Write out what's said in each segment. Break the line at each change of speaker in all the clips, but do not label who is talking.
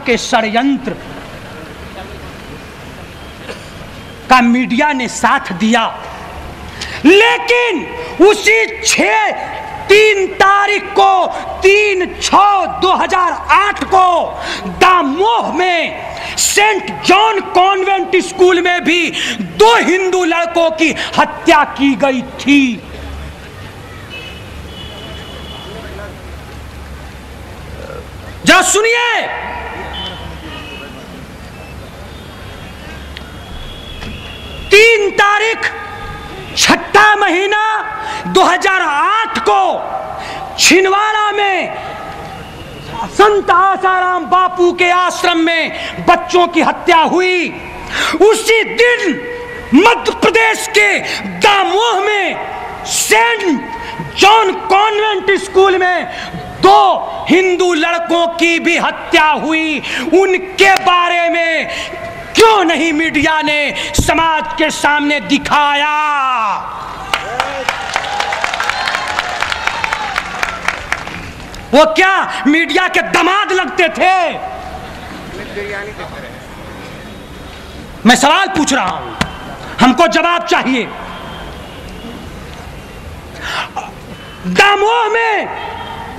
के षड्यंत्र का मीडिया ने साथ दिया, लेकिन उसी 3 तारीख को 3/6/2008 को दामोह में सेंट जॉन कॉन्वेंट स्कूल में भी 2 हिंदू लड़कों की हत्या की गई थी। जरा सुनिए, 3 तारीख 6ठा महीना 2008 को छिंदवाड़ा में संत आसाराम बापू के आश्रम में बच्चों की हत्या हुई। उसी दिन मध्य प्रदेश के दामोह में सेंट जॉन कॉन्वेंट स्कूल में 2 हिंदू लड़कों की भी हत्या हुई। उनके बारे में क्यों नहीं मीडिया ने समाज के सामने दिखाया? वो क्या मीडिया के दामाद लगते थे? मैं सवाल पूछ रहा हूं, हमको जवाब चाहिए। दामोह में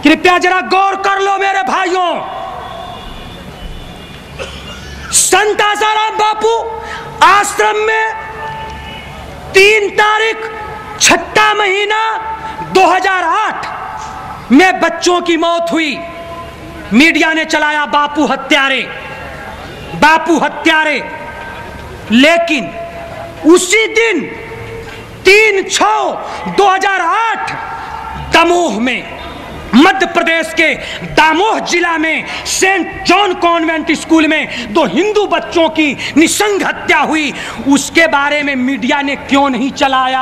कृपया जरा गौर कर लो मेरे भाइयों, संत आसाराम बापू आश्रम में 3 तारीख 6ठा महीना 2008 में बच्चों की मौत हुई। मीडिया ने चलाया बापू हत्यारे, बापू हत्यारे, लेकिन उसी दिन 3/6/2008 दमोह में मध्य प्रदेश के दामोह जिला में सेंट जॉन कॉन्वेंट स्कूल में 2 हिंदू बच्चों की निसंग हत्या हुई। उसके बारे में मीडिया ने क्यों नहीं चलाया?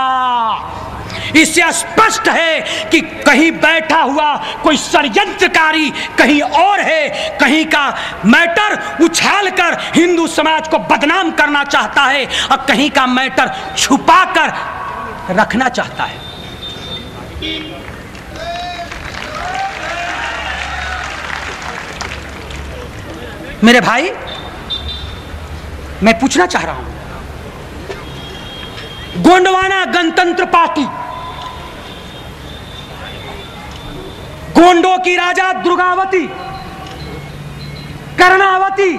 इससे स्पष्ट है कि कहीं बैठा हुआ कोई षड्यंत्रकारी कहीं और है, कहीं का मैटर उछालकर हिंदू समाज को बदनाम करना चाहता है और कहीं का मैटर छुपाकर रखना चाहता है। मेरे भाई, मैं पूछना चाह रहा हूं, गोंडवाना गणतंत्र पार्टी, गोंडों की राजा दुर्गावती, कर्णावती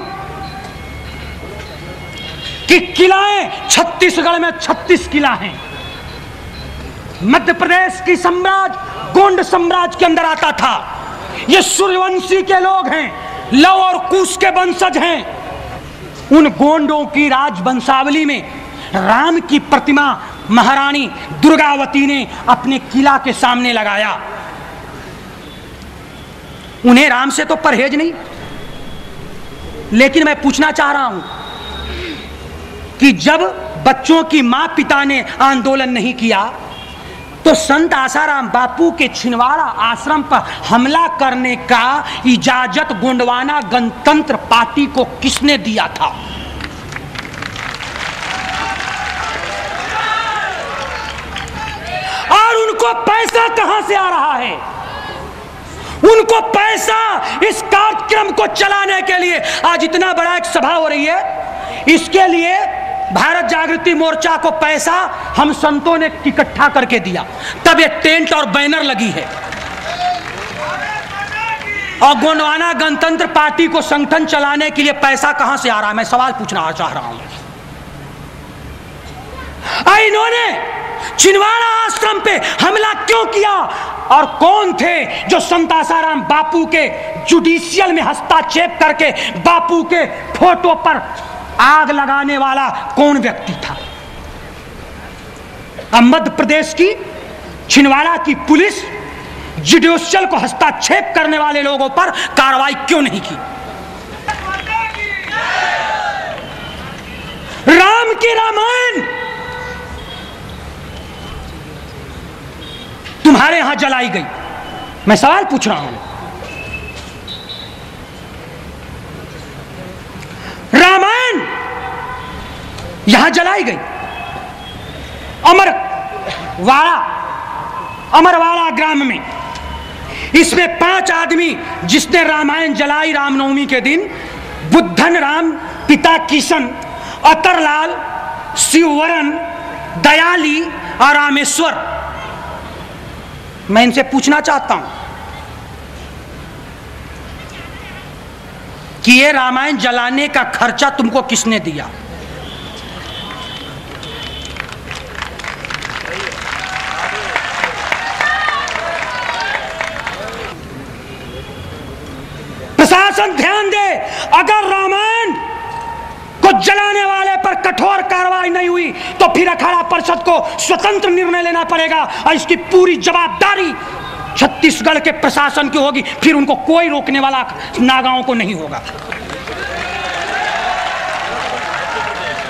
की किलाएं छत्तीसगढ़ में 36 किला हैं। मध्य प्रदेश की साम्राज्य गोंड साम्राज्य के अंदर आता था। ये सूर्यवंशी के लोग हैं, लव और कुश के वंशज हैं। उन गोंडों की राजवंशावली में राम की प्रतिमा महारानी दुर्गावती ने अपने किला के सामने लगाया। उन्हें राम से तो परहेज नहीं, लेकिन मैं पूछना चाह रहा हूं कि जब बच्चों की मां पिता ने आंदोलन नहीं किया तो संत आसाराम बापू के छिंदवाड़ा आश्रम पर हमला करने का इजाजत गोंडवाना गणतंत्र पार्टी को किसने दिया था? और उनको पैसा कहां से आ रहा है? उनको पैसा इस कार्यक्रम को चलाने के लिए, आज इतना बड़ा एक सभा हो रही है, इसके लिए भारत जागृति मोर्चा को पैसा हम संतों ने इकट्ठा करके दिया, तब ये टेंट और बैनर लगी है। और गोंडवाना गणतंत्र पार्टी को संगठन चलाने के लिए पैसा कहां से आ रहा है? मैं सवाल पूछना चाह रहा हूं। इन्होंने छिंदवाड़ा आश्रम पे हमला क्यों किया? और कौन थे जो संत आसाराम बापू के जुडिशियल में हस्तक्षेप करके बापू के फोटो पर आग लगाने वाला कौन व्यक्ति था? अब मध्य प्रदेश की छिंदवाड़ा की पुलिस जुडिशियल को हस्तक्षेप करने वाले लोगों पर कार्रवाई क्यों नहीं की? राम की रामायण तुम्हारे यहां जलाई गई। मैं सवाल पूछ रहा हूं, रामायण यहां जलाई गई। अमरवाड़ा ग्राम में, इसमें 5 आदमी जिसने रामायण जलाई रामनवमी के दिन, बुद्धन राम, पिता किशन, अतरलाल, शिववरन, दयाली और रामेश्वर। मैं इनसे पूछना चाहता हूं कि ये रामायण जलाने का खर्चा तुमको किसने दिया? प्रशासन ध्यान दे, अगर रामायण को जलाने वाले पर कठोर कार्रवाई नहीं हुई तो फिर अखाड़ा परिषद को स्वतंत्र निर्णय लेना पड़ेगा और इसकी पूरी जवाबदारी छत्तीसगढ़ के प्रशासन की होगी। फिर उनको कोई रोकने वाला नागाओं को नहीं होगा।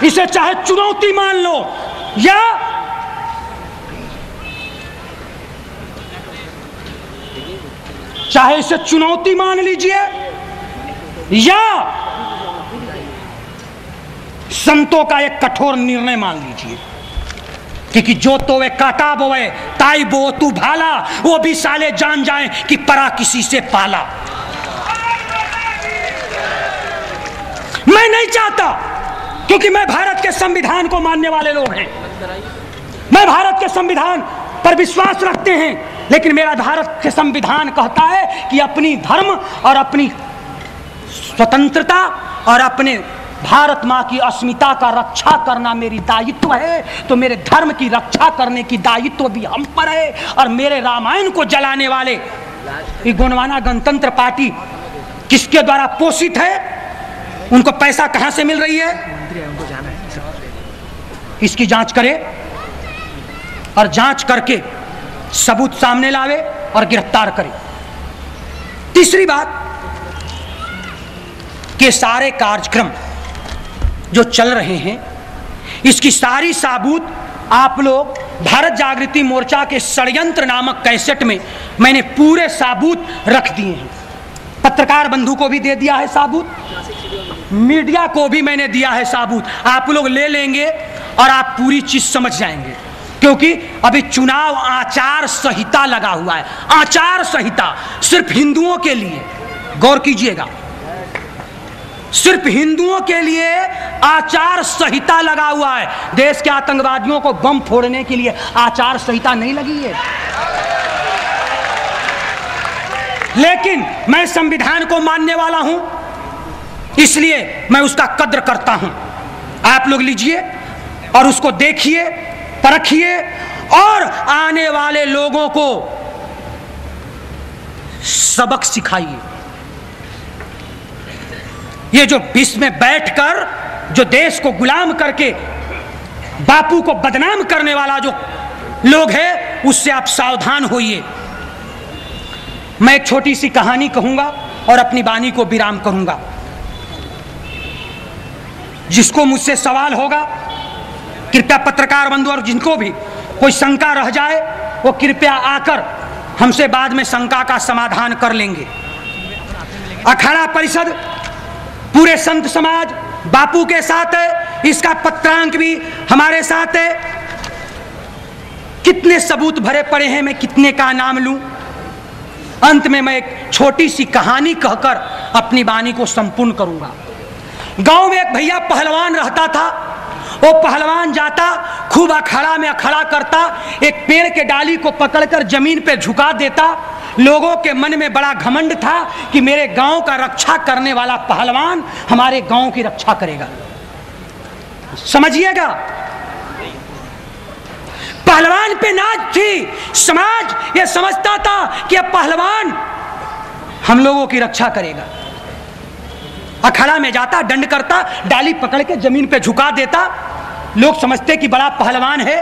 इसे चाहे चुनौती मान लो या चाहे इसे चुनौती मान लीजिए या संतों का एक कठोर निर्णय मान लीजिए, क्योंकि जो तो वे काटा बोए ताई बो तू भाला, वो भी साले जान जाएं कि परा किसी से पाला। मैं नहीं चाहता, क्योंकि मैं भारत के संविधान को मानने वाले लोग हैं, मैं भारत के संविधान पर विश्वास रखते हैं, लेकिन मेरा भारत के संविधान कहता है कि अपनी धर्म और अपनी स्वतंत्रता और अपने भारत माँ की अस्मिता का रक्षा करना मेरी दायित्व है, तो मेरे धर्म की रक्षा करने की दायित्व भी हम पर है। और मेरे रामायण को जलाने वाले ये गोंडवाना गणतंत्र पार्टी किसके द्वारा पोषित है, उनको पैसा कहां से मिल रही है, इसकी जांच करे और जांच करके सबूत सामने लावे और गिरफ्तार करे। तीसरी बात के सारे कार्यक्रम जो चल रहे हैं, इसकी सारी सबूत आप लोग भारत जागृति मोर्चा के षड्यंत्र नामक कैसेट में मैंने पूरे सबूत रख दिए हैं। पत्रकार बंधु को भी दे दिया है सबूत, मीडिया को भी मैंने दिया है सबूत। आप लोग ले लेंगे और आप पूरी चीज समझ जाएंगे, क्योंकि अभी चुनाव आचार संहिता लगा हुआ है। आचार संहिता सिर्फ हिंदुओं के लिए, गौर कीजिएगा, सिर्फ हिंदुओं के लिए आचार संहिता लगा हुआ है। देश के आतंकवादियों को बम फोड़ने के लिए आचार संहिता नहीं लगी है। लेकिन मैं संविधान को मानने वाला हूं, इसलिए मैं उसका कद्र करता हूं। आप लोग लीजिए और उसको देखिए, परखिए और आने वाले लोगों को सबक सिखाइए। ये जो विष में बैठकर जो देश को गुलाम करके बापू को बदनाम करने वाला जो लोग है, उससे आप सावधान होइए। मैं एक छोटी सी कहानी कहूंगा और अपनी वाणी को विराम करूंगा। जिसको मुझसे सवाल होगा, कृपया पत्रकार बंधु और जिनको भी कोई शंका रह जाए, वो कृपया आकर हमसे बाद में शंका का समाधान कर लेंगे। अखाड़ा परिषद पूरे संत समाज बापू के साथ है, इसका पत्रांक भी हमारे साथ है। कितने सबूत भरे पड़े हैं, मैं कितने का नाम लूं। अंत में मैं एक छोटी सी कहानी कहकर अपनी वाणी को संपूर्ण करूंगा। गांव में एक भैया पहलवान रहता था। वो पहलवान जाता, खूब अखाड़ा में अखाड़ा करता, एक पेड़ के डाली को पकड़कर जमीन पे झुका देता। लोगों के मन में बड़ा घमंड था कि मेरे गांव का रक्षा करने वाला पहलवान हमारे गांव की रक्षा करेगा। समझिएगा, पहलवान पे नाज थी। समाज ये समझता था कि अब पहलवान हम लोगों की रक्षा करेगा। अखाड़ा में जाता, दंड करता, डाली पकड़ के जमीन पे झुका देता। लोग समझते कि बड़ा पहलवान है,